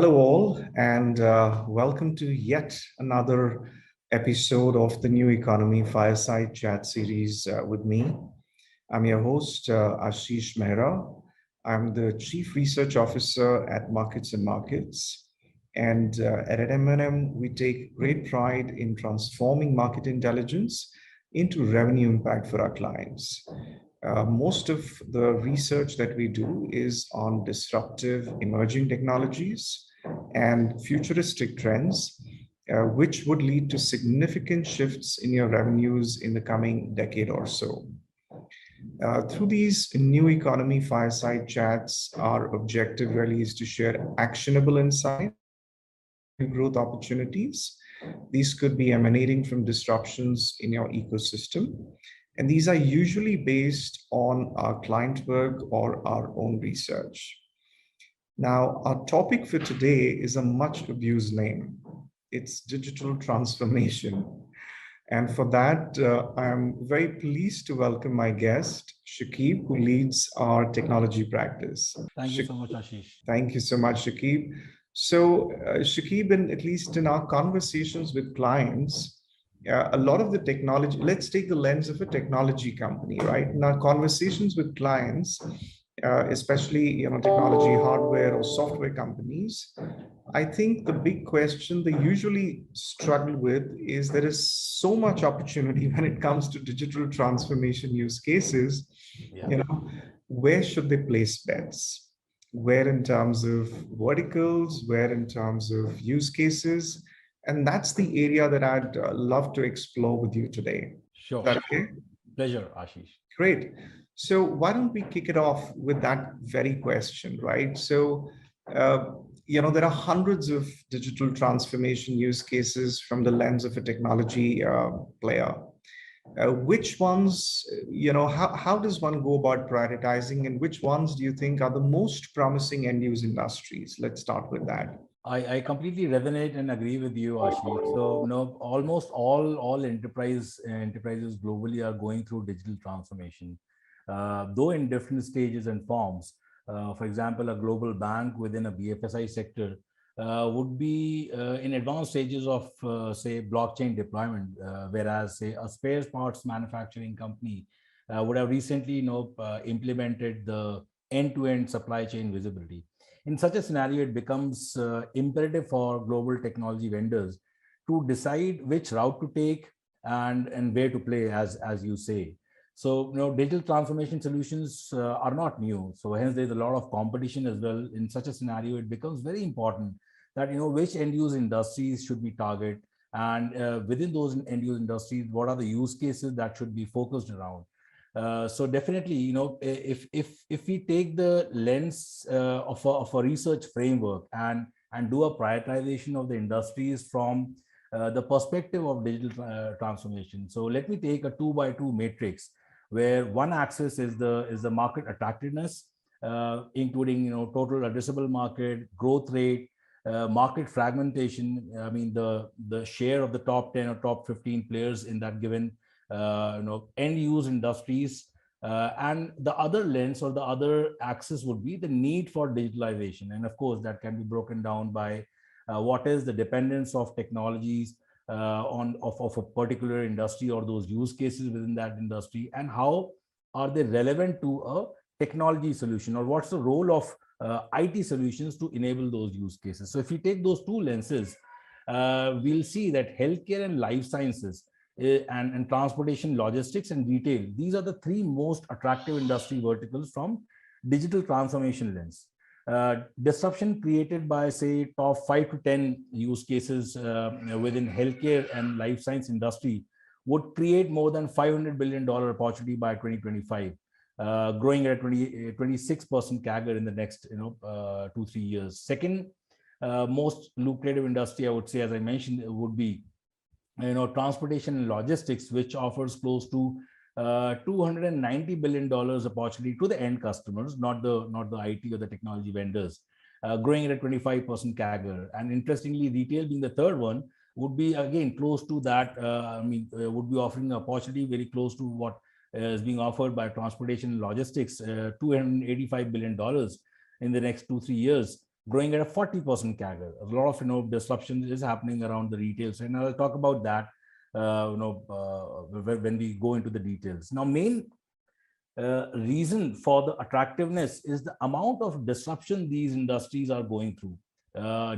Hello, all, and welcome to yet another episode of the New Economy Fireside Chat series with me. I'm your host, Ashish Mehra. I'm the Chief Research Officer at Markets and Markets. And at M&M, we take great pride in transforming market intelligence into revenue impact for our clients. Most of the research that we do is on disruptive emerging technologies and futuristic trends, which would lead to significant shifts in your revenues in the coming decade or so. Through these new economy fireside chats, our objective really is to share actionable insights, growth opportunities. These could be emanating from disruptions in your ecosystem. And these are usually based on our client work or our own research. Now, our topic for today is a much abused name. It's digital transformation. And for that, I'm very pleased to welcome my guest, Shakib, who leads our technology practice. Thank you so much, Ashish. Thank you so much, Shakib. So, Shakib, at least in our conversations with clients, a lot of the technology, let's take the lens of a technology company, right? In our conversations with clients, especially technology, hardware or software companies, I think the big question they usually struggle with is there is so much opportunity when it comes to digital transformation use cases. Yeah. Where should they place bets? Where in terms of verticals, where in terms of use cases? And that's the area that I'd love to explore with you today. Is Sure. that okay? Pleasure, Ashish. Great. So why don't we kick it off with that very question, right? So, there are hundreds of digital transformation use cases from the lens of a technology player. Which ones, how does one go about prioritizing, and which ones do you think are the most promising end use industries? Let's start with that. I completely resonate and agree with you, Ashish. So, almost all enterprises globally are going through digital transformation, though in different stages and forms. For example, a global bank within a BFSI sector would be in advanced stages of, say, blockchain deployment, whereas, say, a spare parts manufacturing company would have recently, implemented the end-to-end supply chain visibility. In such a scenario, it becomes imperative for global technology vendors to decide which route to take and where to play, as you say. So, digital transformation solutions are not new. So hence there's a lot of competition as well. In such a scenario, it becomes very important that, which end use industries should we target, and within those end use industries, what are the use cases that should be focused around. So definitely, if we take the lens of a research framework and do a prioritization of the industries from the perspective of digital transformation. So let me take a 2x2 matrix where one axis is the market attractiveness, including total addressable market, growth rate, market fragmentation. I mean the share of the top 10 or top 15 players in that given end use industries, and the other lens or the other axis would be the need for digitalization. And of course, that can be broken down by what is the dependence of technologies of a particular industry or those use cases within that industry, and how are they relevant to a technology solution, or what's the role of IT solutions to enable those use cases. So if you take those two lenses, we'll see that healthcare and life sciences and transportation, logistics, and retail. These are the three most attractive industry verticals from digital transformation lens. Disruption created by, say, top 5 to 10 use cases within healthcare and life science industry would create more than $500 billion opportunity by 2025, growing at 26% CAGR in the next 2-3 years. Second most lucrative industry, I would say, as I mentioned, would be transportation and logistics, which offers close to $290 billion opportunity to the end customers, not the IT or the technology vendors, growing at a 25% CAGR. And interestingly, retail being the third one would be again close to that. Would be offering an opportunity very close to what is being offered by transportation and logistics, $285 billion in the next 2-3 years, growing at a 40% CAGR. A lot of disruption is happening around the retail side, and I'll talk about that when we go into the details. Now, main reason for the attractiveness is the amount of disruption these industries are going through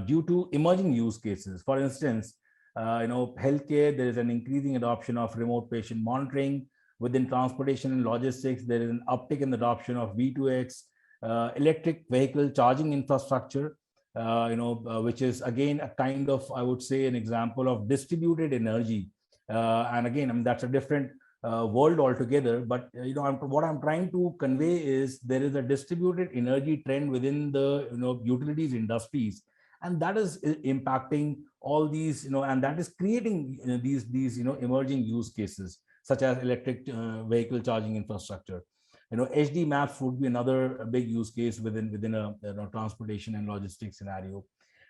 due to emerging use cases. For instance, healthcare, there is an increasing adoption of remote patient monitoring. Within transportation and logistics, there is an uptick in the adoption of V2X, electric vehicle charging infrastructure, which is again a kind of, I would say, an example of distributed energy. And again, I mean, that's a different world altogether. But what I'm trying to convey is there is a distributed energy trend within the utilities industries, and that is impacting all these, and that is creating these emerging use cases such as electric vehicle charging infrastructure. HD maps would be another big use case within a transportation and logistics scenario.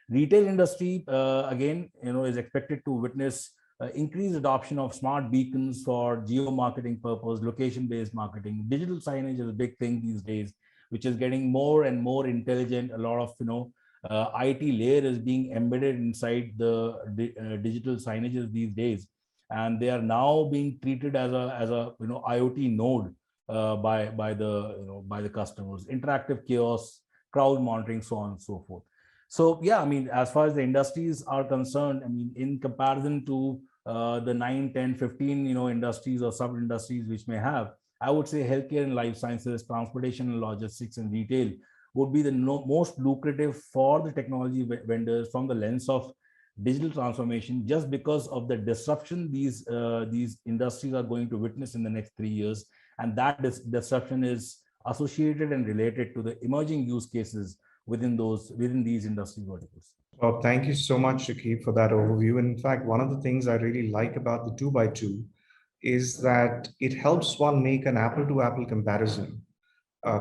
Retail industry again is expected to witness increased adoption of smart beacons for geo-marketing purpose, location-based marketing. Digital signage is a big thing these days, which is getting more and more intelligent. A lot of IT layer is being embedded inside the digital signages these days, and they are now being treated as a IoT node by the customers. Interactive kiosks, crowd monitoring, so on and so forth. So yeah, I mean, as far as the industries are concerned, I mean, in comparison to the 9, 10, 15, industries or sub industries which may have, I would say healthcare and life sciences, transportation and logistics, and retail would be the most lucrative for the technology vendors from the lens of digital transformation, just because of the disruption these industries are going to witness in the next 3 years, and that disruption is associated and related to the emerging use cases within these industry verticals. Well, thank you so much, Shakib, for that overview. In fact, one of the things I really like about the 2x2 is that it helps one make an apple to apple comparison,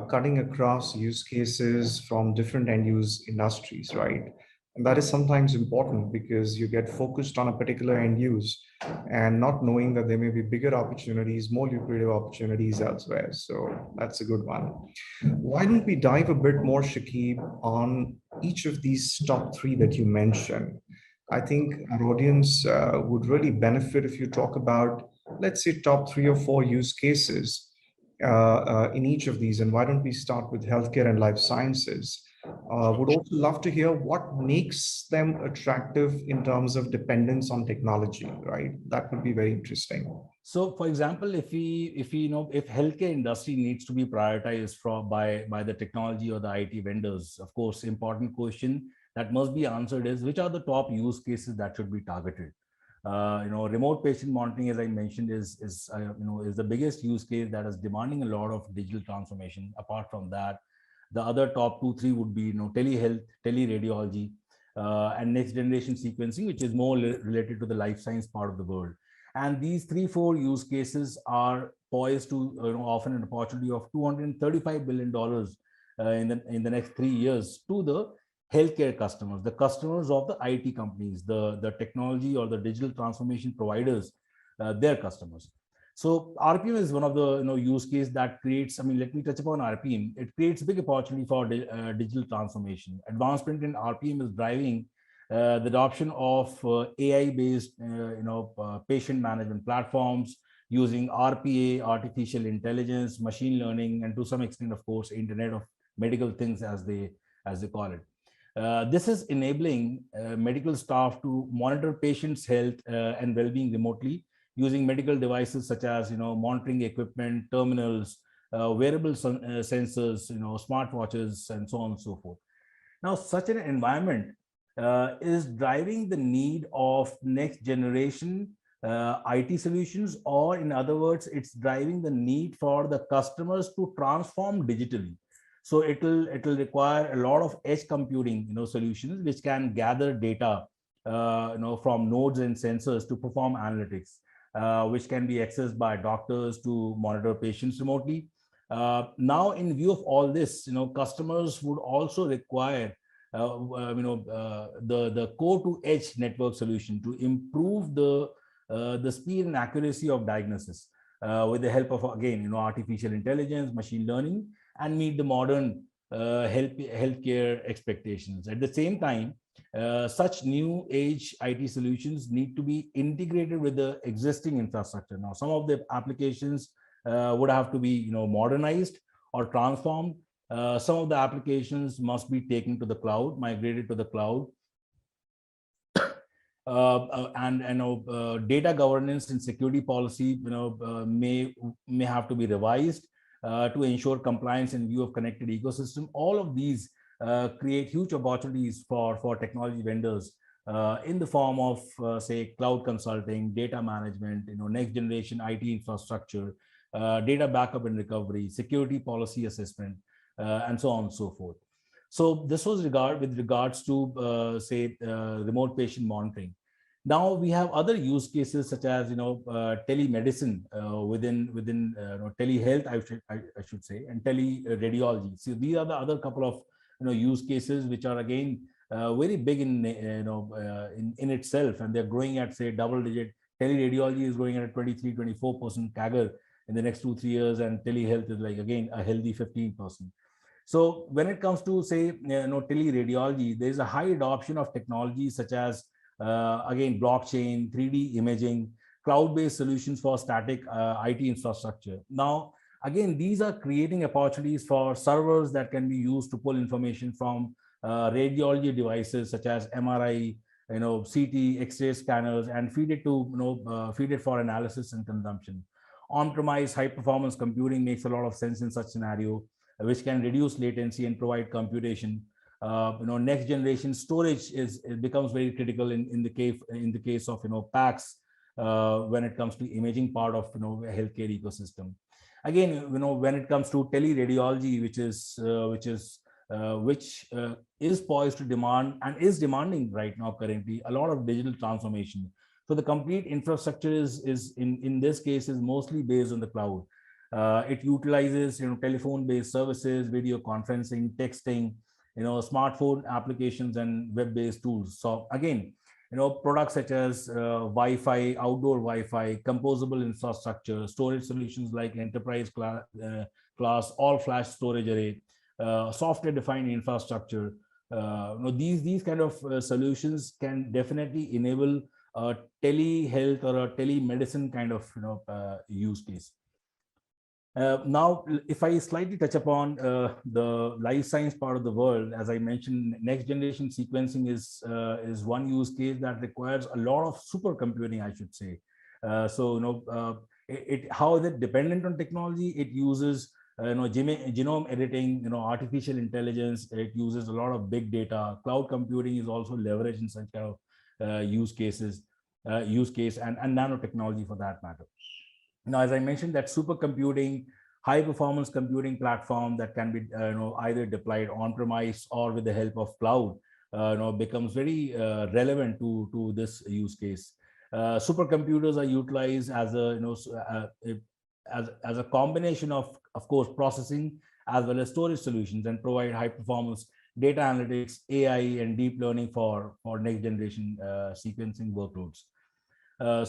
cutting across use cases from different end use industries, right? And that is sometimes important because you get focused on a particular end use and not knowing that there may be bigger opportunities, more lucrative opportunities elsewhere. So that's a good one. Why don't we dive a bit more, Shakib, on each of these top three that you mentioned? I think our audience would really benefit if you talk about, let's say, top 3 or 4 use cases in each of these. And why don't we start with healthcare and life sciences? Would also love to hear what makes them attractive in terms of dependence on technology, right? That would be very interesting. So, for example, if healthcare industry needs to be prioritized by the technology or the IT vendors, of course, important question that must be answered is which are the top use cases that should be targeted. Remote patient monitoring, as I mentioned, is the biggest use case that is demanding a lot of digital transformation. Apart from that, the other top 2, 3 would be telehealth, teleradiology, and next generation sequencing, which is more related to the life science part of the world. And these 3, 4 use cases are poised to offer an opportunity of $235 billion in the next 3 years to the healthcare customers, the customers of the IT companies, the technology or the digital transformation providers, their customers. So RPM is one of the use case that creates. I mean, let me touch upon RPM. It creates big opportunity for digital transformation. Advancement in RPM is driving the adoption of AI-based, patient management platforms using RPA, artificial intelligence, machine learning, and to some extent, of course, Internet of Medical Things, as they call it. This is enabling medical staff to monitor patients' health and well-being remotely using medical devices such as monitoring equipment, terminals, wearable sensors, smartwatches, and so on and so forth. Now, such an environment is driving the need of next generation IT solutions, or in other words, it's driving the need for the customers to transform digitally. So it'll require a lot of edge computing solutions which can gather data from nodes and sensors to perform analytics, which can be accessed by doctors to monitor patients remotely. Now, in view of all this, customers would also require the core to edge network solution to improve the speed and accuracy of diagnosis with the help of, again, artificial intelligence, machine learning, and meet the modern healthcare expectations. At the same time, such new age IT solutions need to be integrated with the existing infrastructure. Now, some of the applications would have to be, modernized or transformed. Some of the applications must be taken to the cloud, migrated to the cloud, and data governance and security policy may have to be revised to ensure compliance in view of connected ecosystem. All of these create huge opportunities for technology vendors in the form of say cloud consulting, data management, next generation IT infrastructure, data backup and recovery, security policy assessment, and so on and so forth. So this was with regards to say remote patient monitoring. Now we have other use cases such as telemedicine within telehealth, I should say, and teleradiology. So these are the other couple of use cases which are again very big in itself, and they're growing at say double digit. Teleradiology is growing at a 23-24% CAGR in the next 2-3 years, and telehealth is like again a healthy 15%. So when it comes to say teleradiology, there is a high adoption of technologies such as again blockchain, 3D imaging, cloud-based solutions for static IT infrastructure. Now, again, these are creating opportunities for servers that can be used to pull information from radiology devices such as MRI, CT, X-ray scanners, and feed it to feed it for analysis and consumption. On-premise high-performance computing makes a lot of sense in such scenario, which can reduce latency and provide computation. Next generation storage it becomes very critical in the case of PACS when it comes to imaging part of healthcare ecosystem. Again, when it comes to teleradiology, which is poised to demand and is demanding right now currently a lot of digital transformation. So the complete infrastructure is in this case is mostly based on the cloud. It utilizes telephone based services, video conferencing, texting, smartphone applications, and web-based tools. So again, products such as Wi-Fi, outdoor Wi-Fi, composable infrastructure, storage solutions like enterprise class all-flash storage array, software-defined infrastructure. These kind of solutions can definitely enable a telehealth or a telemedicine kind of use case. Now, if I slightly touch upon the life science part of the world, as I mentioned, next generation sequencing is one use case that requires a lot of supercomputing, I should say. How is it dependent on technology? It uses genome editing, artificial intelligence. It uses a lot of big data. Cloud computing is also leveraged in such kind of use case, and nanotechnology for that matter. Now, as I mentioned, that supercomputing, high performance computing platform that can be either deployed on premise or with the help of cloud becomes very relevant to this use case. Supercomputers are utilized as a combination of course processing as well as storage solutions, and provide high performance data analytics, AI, and deep learning for next generation sequencing workloads.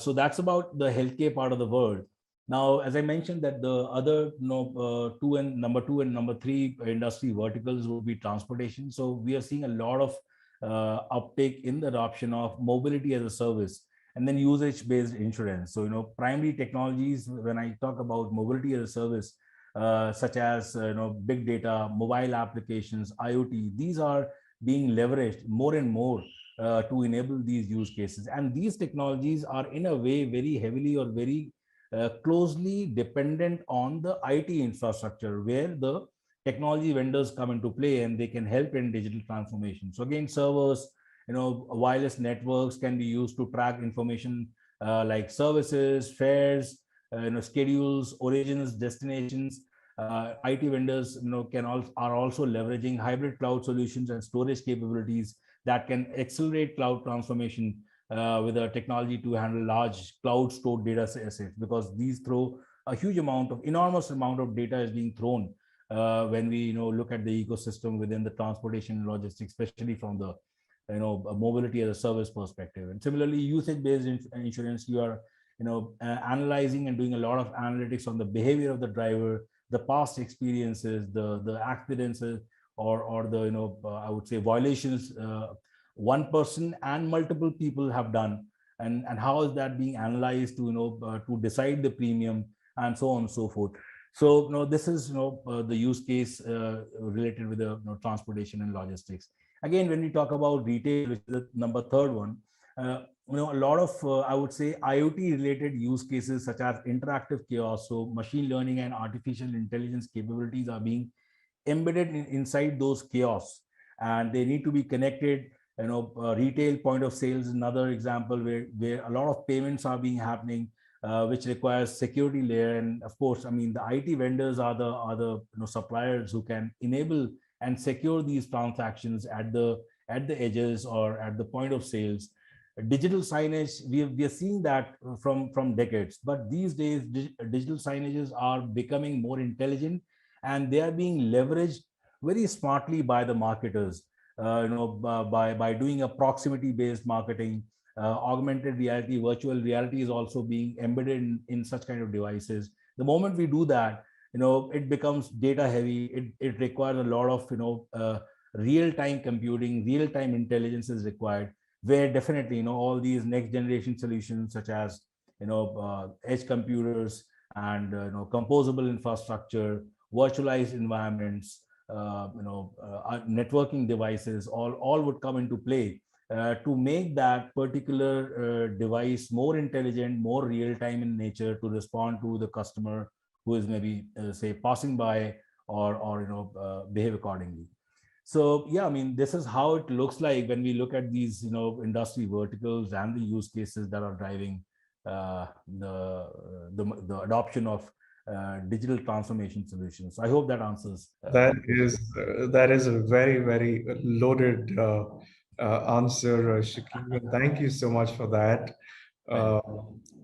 So that's about the healthcare part of the world. Now, as I mentioned, that the other number two and number three industry verticals would be transportation. So we are seeing a lot of uptake in the adoption of mobility as a service, and then usage-based insurance. So primary technologies, when I talk about mobility as a service, such as big data, mobile applications, IoT, these are being leveraged more and more to enable these use cases. And these technologies are in a way very heavily or very closely dependent on the IT infrastructure, where the technology vendors come into play and they can help in digital transformation. So again, servers, wireless networks can be used to track information like services, fares, schedules, origins, destinations. IT vendors, are also leveraging hybrid cloud solutions and storage capabilities that can accelerate cloud transformation with a technology to handle large cloud stored data sets, because these throw a enormous amount of data is being thrown when we look at the ecosystem within the transportation and logistics, especially from the mobility as a service perspective. And similarly, usage-based insurance, you are analyzing and doing a lot of analytics on the behavior of the driver, the past experiences, the accidents, or the I would say violations one person and multiple people have done, and how is that being analyzed to to decide the premium, and so on and so forth. So this is the use case related with the transportation and logistics. Again, when we talk about retail, which is the number third one, a lot of I would say IoT related use cases such as interactive chaos, so machine learning and artificial intelligence capabilities are being embedded inside those kiosks, and they need to be connected. Retail point of sales is another example where a lot of payments are being happening, which requires security layer. And of course, I mean, the IT vendors are the suppliers who can enable and secure these transactions at the edges or at the point of sales. Digital signage, we are seeing that from decades, but these days digital signages are becoming more intelligent, and they are being leveraged very smartly by the marketers, by doing a proximity based marketing. Augmented reality, virtual reality is also being embedded in such kind of devices. The moment we do that, it becomes data heavy. It requires a lot of real time computing, real time intelligence is required, where definitely all these next generation solutions such as edge computers and composable infrastructure, virtualized environments, networking devices, all would come into play to make that particular device more intelligent, more real time in nature, to respond to the customer who is maybe say passing by, or behave accordingly. So yeah, I mean, this is how it looks like when we look at these industry verticals and the use cases that are driving the adoption of digital transformation solutions. I hope that answers That the question. that is a very, very loaded answer, Shakib. And thank you so much for that. Thank Uh,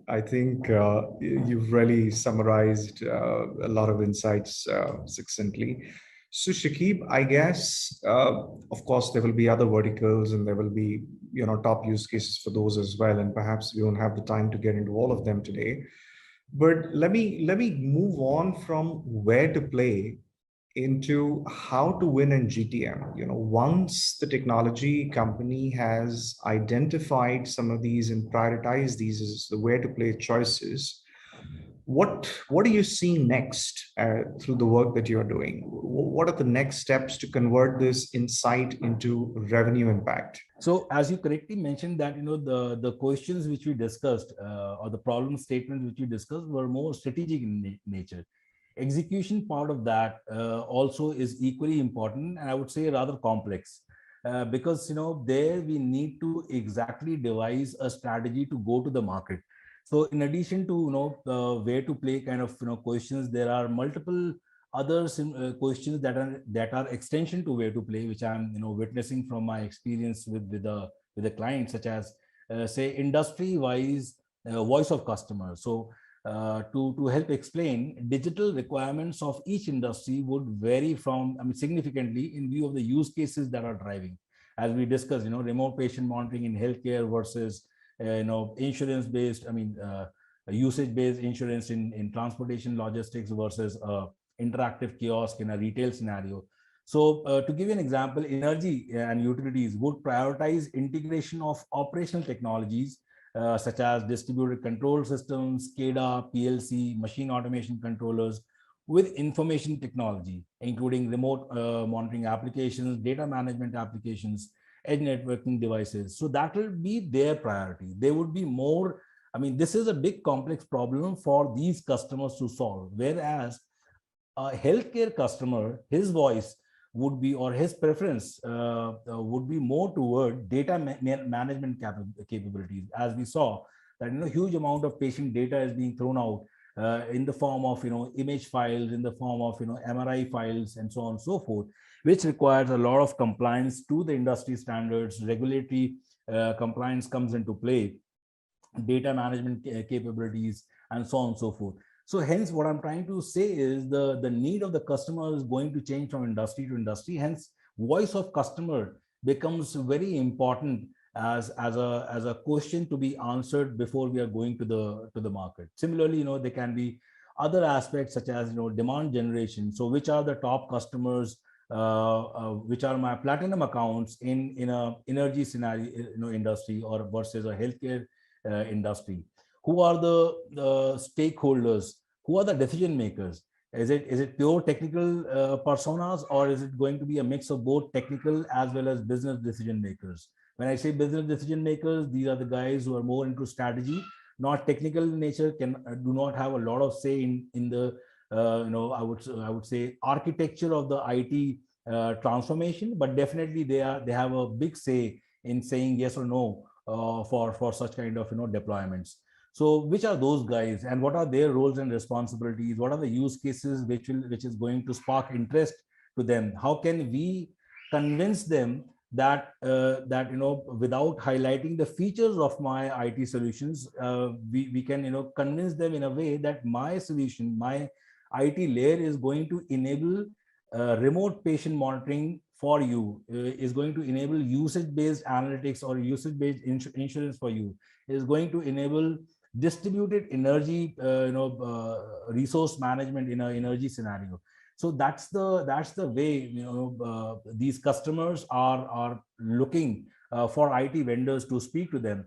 I think you've really summarized a lot of insights succinctly. So, Shakib, I guess, of course, there will be other verticals and there will be, top use cases for those as well. And perhaps we won't have the time to get into all of them today. But let me move on from where to play into how to win in GTM. Once the technology company has identified some of these and prioritized these as the where to play choices, what are you seeing next through the work that you're doing? What are the next steps to convert this insight into revenue impact? So, as you correctly mentioned, that the questions which we discussed, or the problem statements which we discussed, were more strategic in nature. Execution part of that also is equally important, and I would say rather complex, because there we need to exactly devise a strategy to go to the market. So, in addition to where to play kind of questions, there are multiple other questions that are extension to where to play, which I'm witnessing from my experience with the clients, such as say industry wise voice of customer. So to help explain, digital requirements of each industry would vary from, I mean, significantly in view of the use cases that are driving. As we discussed, remote patient monitoring in healthcare versus insurance based, I mean, usage based insurance in transportation logistics versus interactive kiosk in a retail scenario. So to give you an example, energy and utilities would prioritize integration of operational technologies such as distributed control systems, SCADA, PLC, machine automation controllers, with information technology, including remote monitoring applications, data management applications, edge networking devices. So that will be their priority. They would be more, I mean, this is a big complex problem for these customers to solve. Whereas a healthcare customer, his voice would be, or his preference would be more toward data management capabilities. As we saw that huge amount of patient data is being thrown out in the form of image files, in the form of MRI files, and so on and so forth, which requires a lot of compliance to the industry standards. Regulatory compliance comes into play, data management capabilities, and so on and so forth. So hence what I'm trying to say is the need of the customer is going to change from industry to industry. Hence voice of customer becomes very important as a question to be answered before we are going to the market. Similarly, there can be other aspects such as demand generation. So which are the top customers which are my platinum accounts in a energy scenario, industry or versus a healthcare industry. Who are the stakeholders? Who are the decision makers? Is it pure technical personas, or is it going to be a mix of both technical as well as business decision makers? When I say business decision makers, these are the guys who are more into strategy, not technical in nature, can do not have a lot of say in the I would say architecture of the IT transformation, but definitely they have a big say in saying yes or no for such kind of deployments. So which are those guys, and what are their roles and responsibilities? What are the use cases which is going to spark interest to them? How can we convince them that without highlighting the features of my IT solutions, we can convince them in a way that my solution, my IT layer is going to enable remote patient monitoring for you, is going to enable usage-based analytics or usage-based insurance for you, is going to enable distributed energy resource management in an energy scenario. So that's the way these customers are looking for IT vendors to speak to them.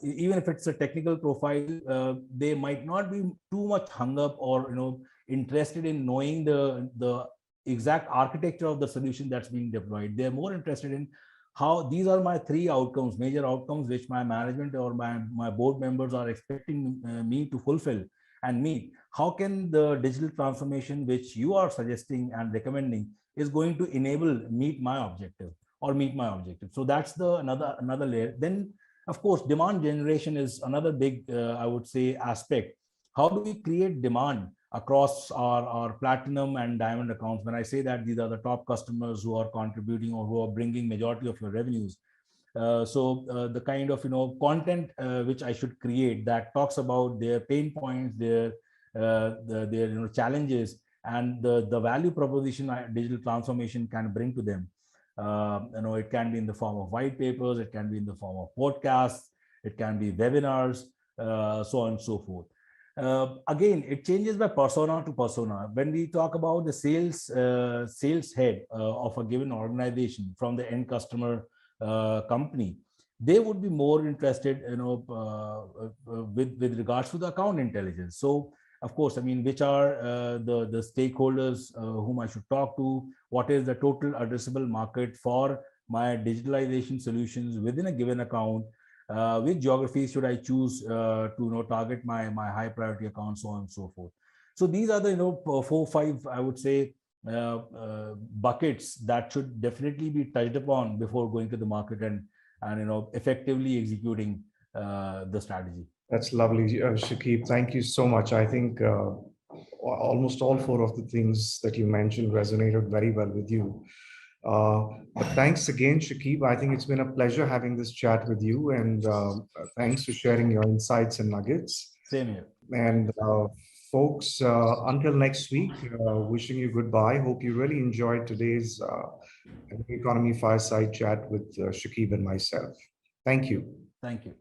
Even if it's a technical profile, they might not be too much hung up or interested in knowing the exact architecture of the solution that's being deployed. They're more interested in how these are my three outcomes, major outcomes, which my management or my board members are expecting me to fulfill and meet. How can the digital transformation which you are suggesting and recommending is going to enable meet my objective or meet my objective? So that's the another layer. Then of course demand generation is another big I would say aspect. How do we create demand across our platinum and diamond accounts? When I say that these are the top customers who are contributing or who are bringing majority of your revenues, the kind of content which I should create that talks about their pain points, their challenges, and the value proposition digital transformation can bring to them. It can be in the form of white papers, it can be in the form of podcasts, it can be webinars, so on and so forth. Again, it changes by persona to persona. When we talk about the sales head of a given organization from the end customer company, they would be more interested, with regards to the account intelligence. So, of course, I mean, which are the stakeholders whom I should talk to? What is the total addressable market for my digitalization solutions within a given account? Which geographies should I choose to target my high priority accounts, so on and so forth. So these are the 4-5 I would say buckets that should definitely be touched upon before going to the market and effectively executing the strategy. That's lovely, Shakib. Thank you so much. I think almost all four of the things that you mentioned resonated very well with you. But thanks again, Shakib. I think it's been a pleasure having this chat with you, and thanks for sharing your insights and nuggets. Same here. And folks, until next week, wishing you goodbye. Hope you really enjoyed today's Economy Fireside Chat with Shakib and myself. Thank you. Thank you.